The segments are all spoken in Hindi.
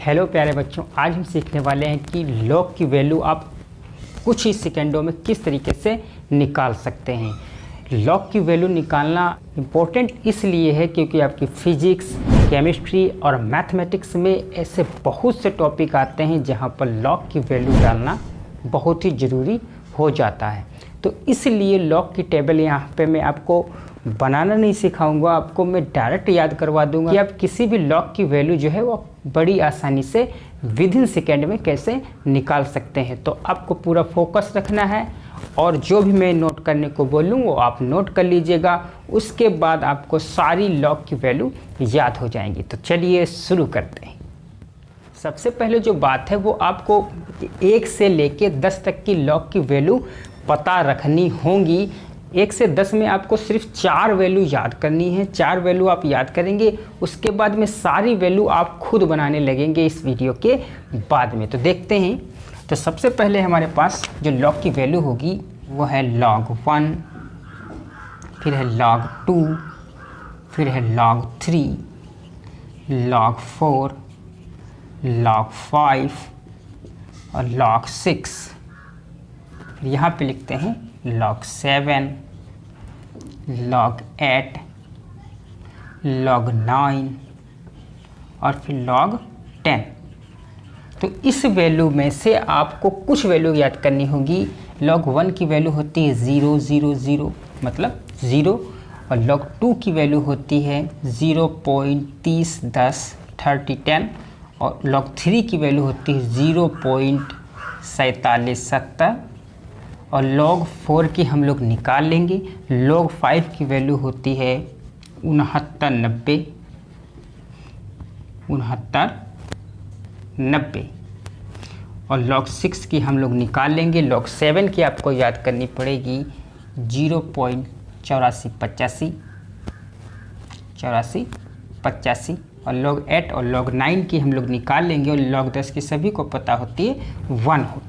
हेलो प्यारे बच्चों, आज हम सीखने वाले हैं कि लॉग की वैल्यू आप कुछ ही सेकेंडों में किस तरीके से निकाल सकते हैं। लॉग की वैल्यू निकालना इम्पोर्टेंट इसलिए है क्योंकि आपकी फिजिक्स, केमिस्ट्री और मैथमेटिक्स में ऐसे बहुत से टॉपिक आते हैं जहां पर लॉग की वैल्यू डालना बहुत ही ज़रूरी हो जाता है। तो इसलिए लॉग की टेबल यहाँ पे मैं आपको बनाना नहीं सिखाऊंगा, आपको मैं डायरेक्ट याद करवा दूंगा कि आप किसी भी लॉग की वैल्यू जो है वो बड़ी आसानी से विद इन सेकेंड में कैसे निकाल सकते हैं। तो आपको पूरा फोकस रखना है और जो भी मैं नोट करने को बोलूँ वो आप नोट कर लीजिएगा। उसके बाद आपको सारी लॉग की वैल्यू याद हो जाएंगी। तो चलिए शुरू करते हैं। सबसे पहले जो बात है वो आपको 1 से लेके 10 तक की लॉग की वैल्यू पता रखनी होंगी। 1 से 10 में आपको सिर्फ 4 वैल्यू याद करनी है। 4 वैल्यू आप याद करेंगे, उसके बाद में सारी वैल्यू आप खुद बनाने लगेंगे इस वीडियो के बाद में। तो देखते हैं। तो सबसे पहले हमारे पास जो लॉग की वैल्यू होगी वो है log 1, फिर है log 2, फिर है log 3, log 4, log 5 और log 6। फिर यहाँ पे लिखते हैं log 7, log 8, log 9 और फिर log 10। तो इस वैल्यू में से आपको कुछ वैल्यू याद करनी होगी। log 1 की वैल्यू होती है 0 0 0 मतलब 0, और log 2 की वैल्यू होती है 0.30 10 30 10 और log 3 की वैल्यू होती है 0.47 70 और log 4 की हम लोग निकाल लेंगे। log 5 की वैल्यू होती है 69 90 और log 6 की हम लोग निकाल लेंगे। log 7 की आपको याद करनी पड़ेगी 0.84 85 और log 8 और log 9 की हम लोग निकाल लेंगे। और log 10 की सभी को पता होती है 1 हो।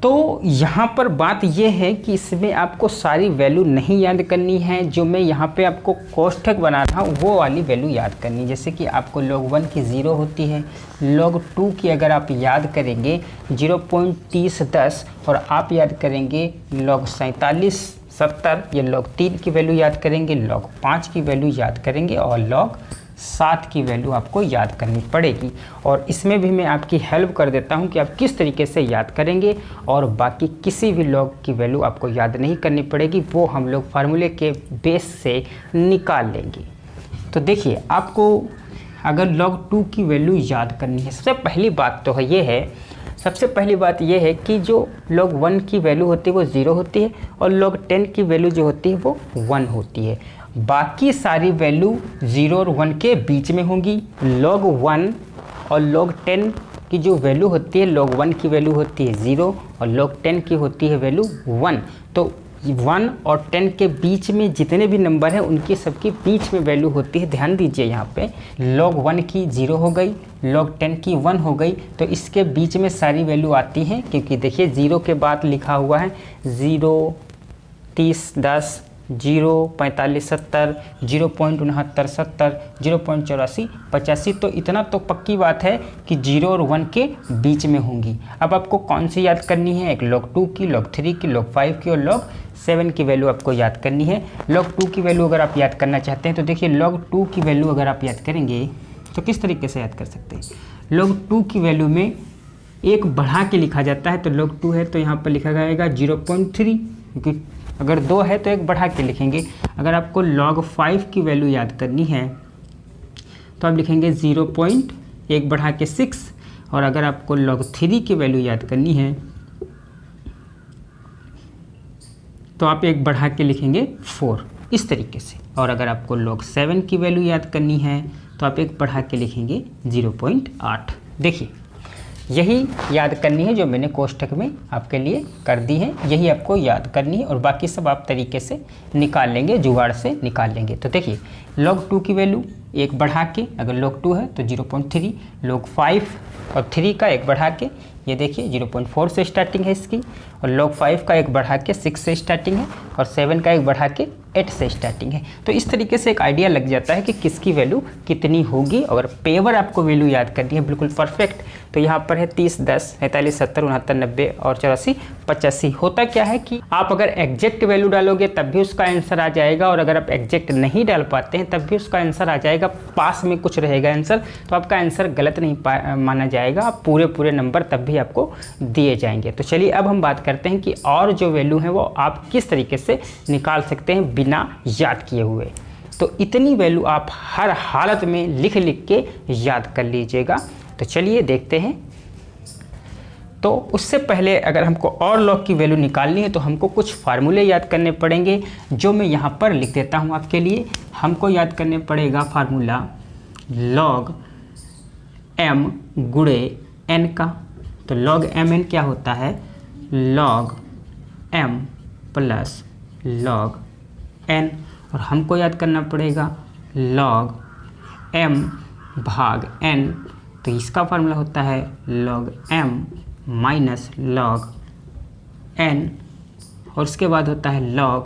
तो यहाँ पर बात यह है कि इसमें आपको सारी वैल्यू नहीं याद करनी है। जो मैं यहाँ पे आपको कोष्ठक बना रहा हूँ वो वाली वैल्यू याद करनी है। जैसे कि आपको log 1 की 0 होती है, log 2 की अगर आप याद करेंगे 0.30 10 और आप याद करेंगे log 47 70, ये log 3 की वैल्यू याद करेंगे, log 5 की वैल्यू याद करेंगे और log 7 की वैल्यू आपको याद करनी पड़ेगी। और इसमें भी मैं आपकी हेल्प कर देता हूं कि आप किस तरीके से याद करेंगे। और बाकी किसी भी लॉग की वैल्यू आपको याद नहीं करनी पड़ेगी, वो हम लोग फार्मूले के बेस से निकाल लेंगे। तो देखिए, आपको अगर log 2 की वैल्यू याद करनी है, सबसे पहली बात तो है ये है, सबसे पहली बात यह है कि जो log 1 की वैल्यू होती है वो 0 होती है और log 10 की वैल्यू जो होती है वो 1 होती है। बाकी सारी वैल्यू 0 और 1 के बीच में होंगी। log 1 और log 10 की जो वैल्यू होती है, log 1 की वैल्यू होती है 0 और log 10 की होती है वैल्यू 1। तो 1 और 10 के बीच में जितने भी नंबर हैं उनकी सबके बीच में वैल्यू होती है। ध्यान दीजिए, यहाँ पे log 1 की 0 हो गई, log 10 की 1 हो गई, तो इसके बीच में सारी वैल्यू आती हैं। क्योंकि देखिए 0 के बाद लिखा हुआ है 0 30 10 0 45 70 0.69 70 0.84 85। तो इतना तो पक्की बात है कि 0 और 1 के बीच में होंगी। अब आपको कौन सी याद करनी है? एक log 2 की, log 3 की, log 5 की और log 7 की वैल्यू आपको याद करनी है। log 2 की वैल्यू अगर आप याद करना चाहते हैं तो देखिए log 2 की वैल्यू अगर आप याद करेंगे तो किस तरीके से याद कर सकते हैं। log 2 की वैल्यू में एक बढ़ा के लिखा जाता है। तो log 2 है तो यहाँ पर लिखा जाएगा 0.3, क्योंकि अगर 2 है तो एक बढ़ा के लिखेंगे। अगर आपको log 5 की वैल्यू याद करनी है तो आप लिखेंगे 0.1 बढ़ा के 6, और अगर आपको log 3 की वैल्यू याद करनी है तो आप एक बढ़ा के लिखेंगे 4, इस तरीके से। और अगर आपको log 7 की वैल्यू याद करनी है तो आप एक बढ़ा के लिखेंगे 0.8। देखिए, यही याद करनी है जो मैंने कोष्ठक में आपके लिए कर दी है, यही आपको याद करनी है और बाकी सब आप तरीके से निकाल लेंगे, जुगाड़ से निकाल लेंगे। तो देखिए, log 2 की वैल्यू एक बढ़ा के, अगर log 2 है तो 0.3, log 5 और 3 का एक बढ़ा के, ये देखिए 0.4 से स्टार्टिंग है इसकी, और log 5 का एक बढ़ा के 6 से स्टार्टिंग है, और 7 का एक बढ़ा के 8 से स्टार्टिंग है। तो इस तरीके से एक आइडिया लग जाता है कि किसकी वैल्यू कितनी होगी। और पेवर आपको वैल्यू याद करनी है बिल्कुल परफेक्ट। तो यहाँ पर है 30, 10, 45, 70, 69, 90 और 84, 85। होता क्या है कि आप अगर एग्जैक्ट वैल्यू डालोगे तब भी उसका आंसर आ जाएगा, और अगर आप एग्जैक्ट नहीं डाल पाते हैं तब भी उसका आंसर आ जाएगा, पास में कुछ रहेगा आंसर, तो आपका आंसर गलत नहीं माना जाएगा, आप पूरे नंबर तब भी आपको दिए जाएंगे। तो चलिए अब हम बात करते हैं कि और जो वैल्यू है वो आप किस तरीके से निकाल सकते हैं बिना याद किए हुए। तो इतनी वैल्यू आप हर हालत में लिख के याद कर लीजिएगा। तो चलिए देखते हैं। तो उससे पहले अगर हमको और लॉग की वैल्यू निकालनी है तो हमको कुछ फार्मूले याद करने पड़ेंगे, जो मैं यहाँ पर लिख देता हूँ आपके लिए। हमको याद करने पड़ेगा फार्मूला log m गुणे n का। तो log mn क्या होता है? log m plus log n। और हमको याद करना पड़ेगा log m भाग n। तो इसका फार्मूला होता है log m minus log n। और उसके बाद होता है log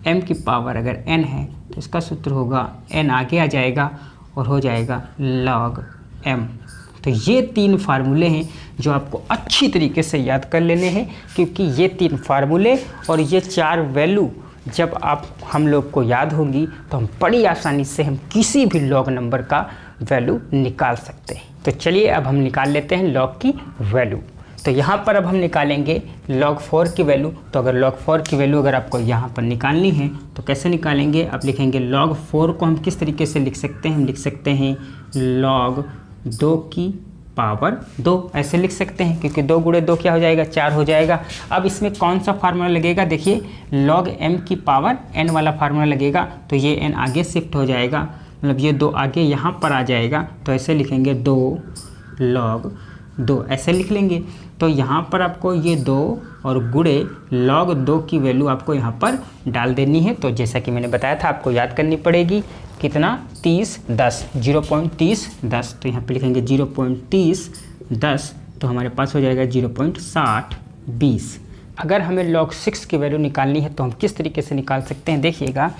m की पावर अगर n है तो इसका सूत्र होगा n आगे आ जाएगा और हो जाएगा log m। तो ये 3 फार्मूले हैं जो आपको अच्छी तरीके से याद कर लेने हैं, क्योंकि ये 3 फार्मूले और ये 4 वैल्यू जब हम लोग को याद होगी तो हम बड़ी आसानी से हम किसी भी लॉग नंबर का वैल्यू निकाल सकते हैं। तो चलिए अब हम निकाल लेते हैं लॉग की वैल्यू। तो यहाँ पर अब हम निकालेंगे log 4 की वैल्यू। तो अगर log 4 की वैल्यू अगर आपको यहाँ पर निकालनी है तो कैसे निकालेंगे? अब लिखेंगे log 4 को हम किस तरीके से लिख सकते हैं? हम लिख सकते हैं log 2 की पावर 2, ऐसे लिख सकते हैं, क्योंकि 2 गुणे 2 क्या हो जाएगा? 4 हो जाएगा। अब इसमें कौन सा फार्मूला लगेगा? देखिए log m की पावर n वाला फार्मूला लगेगा। तो ये n आगे शिफ्ट हो जाएगा, मतलब ये 2 आगे यहाँ पर आ जाएगा। तो ऐसे लिखेंगे 2 log 2, ऐसे लिख लेंगे। तो यहाँ पर आपको ये 2 और गुणे log 2 की वैल्यू आपको यहाँ पर डाल देनी है। तो जैसा कि मैंने बताया था आपको याद करनी पड़ेगी, कितना? 30, 10, 0.30, 10। तो यहाँ पे लिखेंगे 0.30, 10, तो हमारे पास हो जाएगा 0.60, 20। अगर हमें log 6 की वैल्यू निकालनी है तो हम किस तरीके से निकाल सकते हैं? देखिएगा,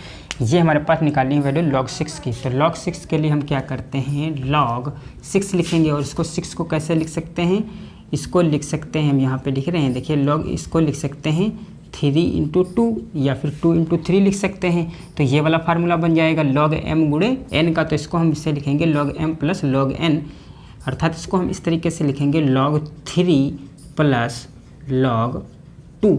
ये हमारे पास निकालनी है वैल्यू log 6 की। तो log 6 के लिए हम क्या करते हैं? log 6 लिखेंगे। और इसको 6 को कैसे लिख सकते हैं? इसको लिख सकते हैं, हम यहाँ पे लिख रहे हैं, देखिए log, इसको लिख सकते हैं 3 × 2 या फिर 2 × 3 लिख सकते हैं। तो ये वाला फार्मूला बन जाएगा log m गुणे n का। तो इसको हम इससे लिखेंगे log m plus log n, अर्थात इसको हम इस तरीके से लिखेंगे log 3 प्लस log 2।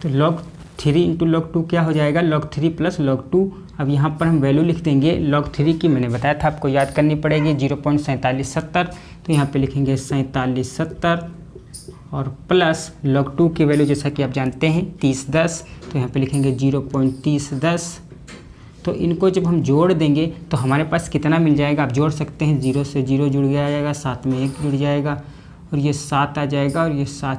तो log 3 × log 2 क्या हो जाएगा? log 3 plus log 2। अब यहाँ पर हम वैल्यू लिख देंगे log 3 की, मैंने बताया था आपको याद करनी पड़ेगी 0.4770। तो यहाँ पे लिखेंगे 4770 और प्लस log 2 की वैल्यू जैसा कि आप जानते हैं 30, 10। तो यहाँ पे लिखेंगे 0.30, 10। तो इनको जब हम जोड़ देंगे तो हमारे पास कितना मिल जाएगा? आप जोड़ सकते हैं, 0 से 0 जुड़ जाएगा, 7 में 1 जुड़ जाएगा, और ये 7 आ जाएगा, और ये 7,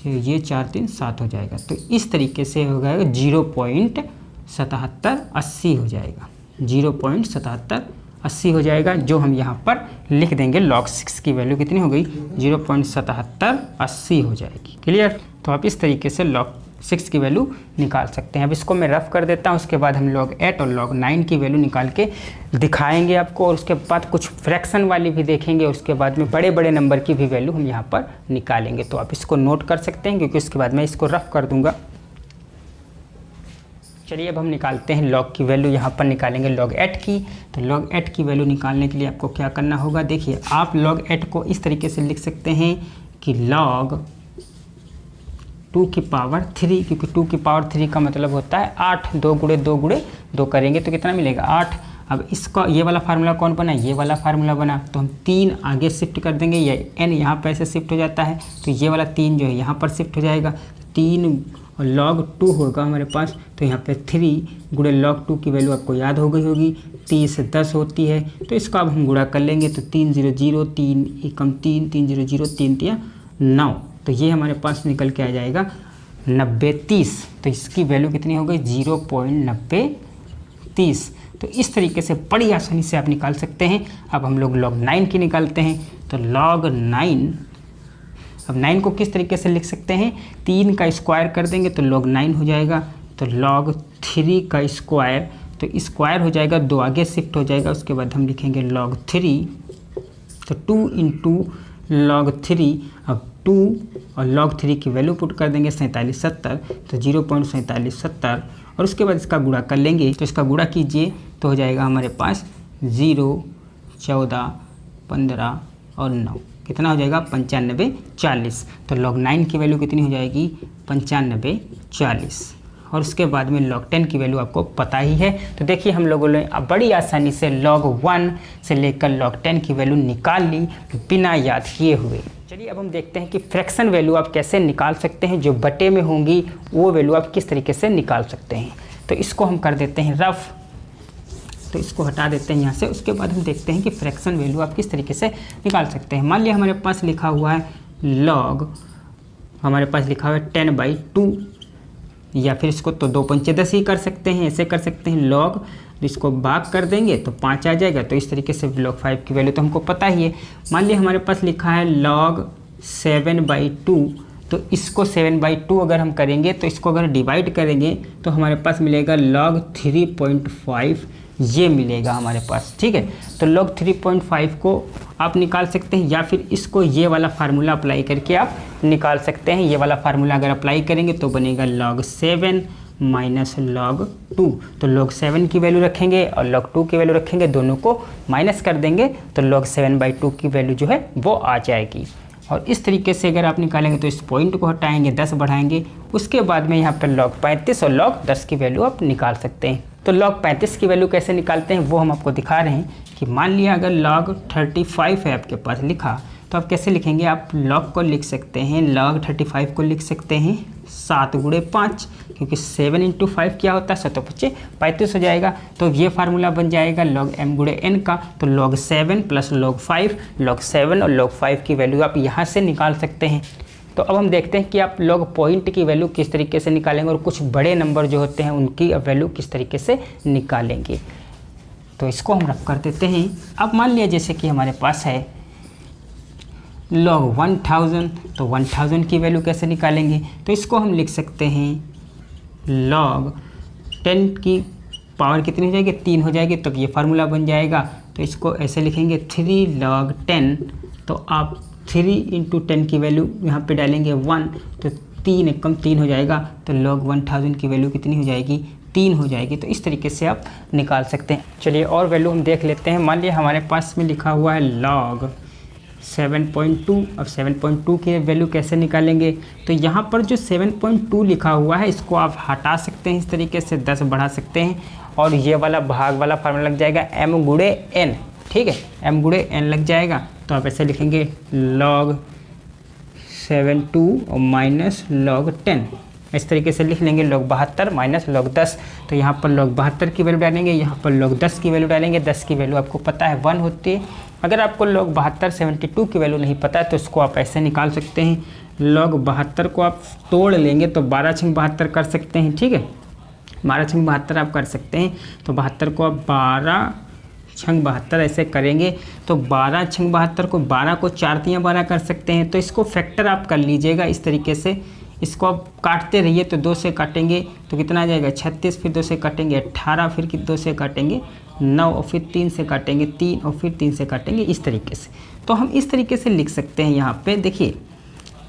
ये 4, 3, 7 हो जाएगा। तो इस तरीके से हो जाएगा 0.7780 हो जाएगा, 0.7780 हो जाएगा, जो हम यहाँ पर लिख देंगे। log 6 की वैल्यू कितनी हो गई? 0.7780 हो जाएगी। क्लियर? तो आप इस तरीके से log 6 की वैल्यू निकाल सकते हैं। अब इसको मैं रफ कर देता हूँ, उसके बाद हम log 8 और log 9 की वैल्यू निकाल के दिखाएंगे आपको, और उसके बाद कुछ फ्रैक्शन वाली भी देखेंगे, और उसके बाद में बड़े बड़े नंबर की भी वैल्यू हम यहाँ पर निकालेंगे। तो आप इसको नोट कर सकते हैं, क्योंकि उसके बाद मैं इसको रफ कर दूँगा। चलिए अब हम निकालते हैं log की वैल्यू। यहाँ पर निकालेंगे log 8 की। तो log 8 की वैल्यू निकालने के लिए आपको क्या करना होगा? देखिए, आप log 8 को इस तरीके से लिख सकते हैं कि log 2 की पावर 3, क्योंकि 2 की पावर 3 का मतलब होता है 8। 2 गुणे 2 गुणे 2 करेंगे तो कितना मिलेगा? 8। अब इसका ये वाला फार्मूला कौन बना? ये वाला फार्मूला बना। तो हम 3 आगे शिफ्ट कर देंगे, ये n यहाँ पर ऐसे शिफ्ट हो जाता है, तो ये वाला 3 जो है यहाँ पर शिफ्ट हो जाएगा। 3 और log 2 होगा हमारे पास। तो यहाँ पे 3 गुणे log 2 की वैल्यू आपको याद हो गई होगी, 30 10 होती है। तो इसका अब हम गुणा कर लेंगे। तो 3 0 0, 3 एकम 3, 3 0 0, 3 3 9। तो ये हमारे पास निकल के आ जाएगा 90 30। तो इसकी वैल्यू कितनी हो गई? 0.90 30। तो इस तरीके से बड़ी आसानी से आप निकाल सकते हैं। अब हम लोग log 9 की निकालते हैं। तो log 9, अब 9 को किस तरीके से लिख सकते हैं, 3 का स्क्वायर कर देंगे तो log 9 हो जाएगा। तो log 3 का स्क्वायर, तो स्क्वायर हो जाएगा, 2 आगे शिफ्ट हो जाएगा, उसके बाद हम लिखेंगे log 3, तो 2 इंटू log 3। अब 2 और log 3 की वैल्यू पुट कर देंगे 4770, तो 0.4770 और उसके बाद इसका गुणा कर लेंगे। तो इसका गुणा कीजिए तो हो जाएगा हमारे पास 0, 14, 15 और 9, कितना हो जाएगा 95, 40। तो log 9 की वैल्यू कितनी हो जाएगी 95, 40। और उसके बाद में log 10 की वैल्यू आपको पता ही है। तो देखिए हम लोगों ने बड़ी आसानी से log 1 से लेकर log 10 की वैल्यू निकाल ली बिना याद किए हुए। चलिए अब हम देखते हैं कि फ्रैक्शन वैल्यू आप कैसे निकाल सकते हैं, जो बटे में होंगी वो वैल्यू आप किस तरीके से निकाल सकते हैं। तो इसको हम कर देते हैं रफ, तो इसको हटा देते हैं यहाँ से। उसके बाद हम देखते हैं कि फ्रैक्शन वैल्यू आप किस तरीके से निकाल सकते हैं। मान लिया हमारे पास लिखा हुआ है log, हमारे पास लिखा हुआ है 10/2, या फिर इसको तो 2 पंचे 10 ही कर सकते हैं, ऐसे कर सकते हैं log, इसको भाग कर देंगे तो 5 आ जाएगा। तो इस तरीके से log 5 की वैल्यू तो हमको पता ही है। मान लिया हमारे पास लिखा है log 7/2, तो इसको 7/2 अगर हम करेंगे तो इसको अगर डिवाइड करेंगे तो हमारे पास मिलेगा log 3.5, ये मिलेगा हमारे पास, ठीक है। तो log 3.5 को आप निकाल सकते हैं, या फिर इसको ये वाला फार्मूला अप्लाई करके आप निकाल सकते हैं। ये वाला फार्मूला अगर अप्लाई करेंगे तो बनेगा log 7 माइनस log 2। तो log 7 की वैल्यू रखेंगे और log 2 की वैल्यू रखेंगे, दोनों को माइनस कर देंगे तो log 7/2 की वैल्यू जो है वो आ जाएगी। और इस तरीके से अगर आप निकालेंगे तो इस पॉइंट को हटाएंगे, 10 बढ़ाएंगे, उसके बाद में यहाँ पर log 35 और log 10 की वैल्यू आप निकाल सकते हैं। तो log 35 की वैल्यू कैसे निकालते हैं वो हम आपको दिखा रहे हैं कि मान लिया अगर log 35 है आपके पास लिखा, तो आप कैसे लिखेंगे, आप log को लिख सकते हैं, log 35 को लिख सकते हैं 7 गुणे 5, क्योंकि 7 इंटू 5 क्या होता है 7×5 35 हो जाएगा। तो ये फार्मूला बन जाएगा log m गुणे n का। तो log 7 प्लस log 5, log 7 और log 5 की वैल्यू आप यहाँ से निकाल सकते हैं। तो अब हम देखते हैं कि आप log पॉइंट की वैल्यू किस तरीके से निकालेंगे और कुछ बड़े नंबर जो होते हैं उनकी वैल्यू किस तरीके से निकालेंगे। तो इसको हम रफ कर देते हैं। अब मान लिया जैसे कि हमारे पास है log 1000, तो 1000 की वैल्यू कैसे निकालेंगे, तो इसको हम लिख सकते हैं log 10 की पावर कितनी हो जाएगी 3 हो जाएगी, तो ये फार्मूला बन जाएगा। तो इसको ऐसे लिखेंगे 3 log 10, तो आप 3 इंटू 10 की वैल्यू यहाँ पे डालेंगे 1, तो 3 एकम 3 हो जाएगा। तो log 1000 की वैल्यू कितनी हो जाएगी 3 हो जाएगी। तो इस तरीके से आप निकाल सकते हैं। चलिए और वैल्यू हम देख लेते हैं। मान लिया हमारे पास में लिखा हुआ है log 7.2। अब 7.2 की वैल्यू कैसे निकालेंगे, तो यहाँ पर जो 7.2 लिखा हुआ है इसको आप हटा सकते हैं, इस तरीके से 10 बढ़ा सकते हैं और ये वाला भाग वाला फार्मूला लग जाएगा m गुणे n, ठीक है, m गुणे n लग जाएगा। तो आप ऐसे लिखेंगे log 7.2 और माइनस log 10, इस तरीके से लिख लेंगे log 72 माइनस log 10। तो यहाँ पर log 72 की वैल्यू डालेंगे, यहाँ पर log 10 की वैल्यू डालेंगे। 10 की वैल्यू आपको पता है 1 होती है। अगर आपको log 72 की वैल्यू नहीं पता है तो इसको आप ऐसे निकाल सकते हैं। log 72 को आप तोड़ लेंगे तो 12×72 कर सकते हैं, ठीक है, 12×72 आप कर सकते हैं। तो 72 को आप 12×72 ऐसे करेंगे तो 12×72 को 12 को 4 × 12 कर सकते हैं। तो इसको फैक्टर आप कर लीजिएगा इस तरीके से, इसको आप काटते रहिए। तो 2 से काटेंगे तो कितना आ जाएगा 36, फिर 2 से काटेंगे 18, फिर 2 से काटेंगे 9 और फिर 3 से काटेंगे 3 और फिर 3 से काटेंगे, इस तरीके से। तो हम इस तरीके से लिख सकते हैं यहाँ पे देखिए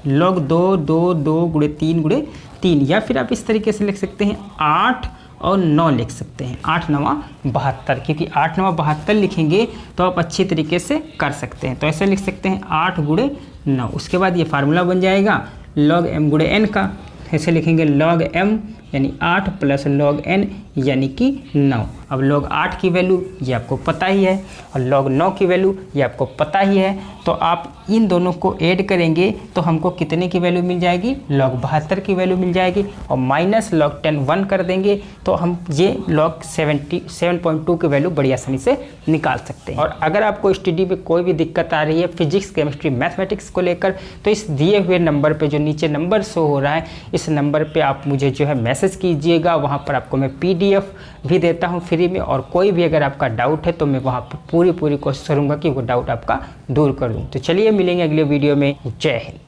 log 2 2 2 गुणे 3 गुणे 3, या फिर आप इस तरीके से लिख सकते हैं 8 और 9 लिख सकते हैं, 8 9 72, क्योंकि 8 9 72 लिखेंगे तो आप अच्छी तरीके से कर सकते हैं। तो ऐसे लिख सकते हैं 8 गुणे 9। उसके बाद ये फार्मूला बन जाएगा log m गुणे n का, ऐसे लिखेंगे log m यानी 8 प्लस log n यानी कि 9। अब log 8 की वैल्यू ये आपको पता ही है और log 9 की वैल्यू ये आपको पता ही है। तो आप इन दोनों को ऐड करेंगे तो हमको कितने की वैल्यू मिल जाएगी, log 72 की वैल्यू मिल जाएगी, और माइनस log 10 1 कर देंगे तो हम ये log 7.2 की वैल्यू बड़ी आसानी से निकाल सकते हैं। और अगर आपको स्टडी में कोई भी दिक्कत आ रही है फिजिक्स केमिस्ट्री मैथमेटिक्स को लेकर, तो इस दिए हुए नंबर पर जो नीचे नंबर शो हो रहा है इस नंबर पर आप मुझे जो है मैसेज मैसेज कीजिएगा, वहाँ पर आपको मैं PDF भी देता हूँ फ्री में, और कोई भी अगर आपका डाउट है तो मैं वहाँ पर पूरी कोशिश करूँगा कि वो डाउट आपका दूर कर दूँ। तो चलिए मिलेंगे अगले वीडियो में। जय हिंद।